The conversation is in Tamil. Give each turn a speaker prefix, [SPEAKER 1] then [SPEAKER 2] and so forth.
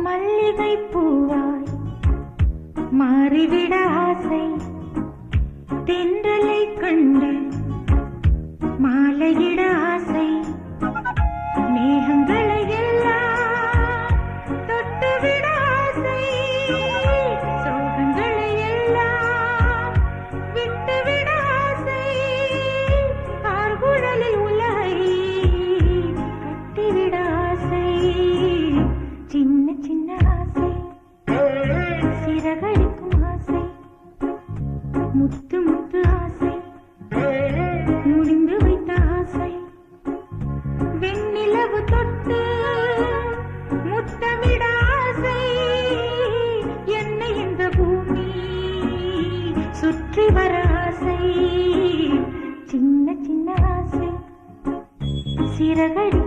[SPEAKER 1] மல்லிகை பூவாய் மாறிவிட ஆசை, தென்றலை கண்டு மாலையிட ஆசை, மேகங்களை எல்லாம் தொட்டுவிட ஆசை, சோகங்களை எல்லாம் விட்டுவிட ஆசை, ஆர்குழலில் உலகை கட்டிவிட ஆசை, சின்ன சின்ன ஆசை, சிறகடிக்கும் ஆசை, முத்து முத்து ஆசை, முடிந்து வைத்த ஆசை, வெண்ணிலவு தொட்டு முத்தமிட ஆசை, என்னை இந்த பூமி சுற்றி வர ஆசை, சின்ன சின்ன ஆசை, சிறகடி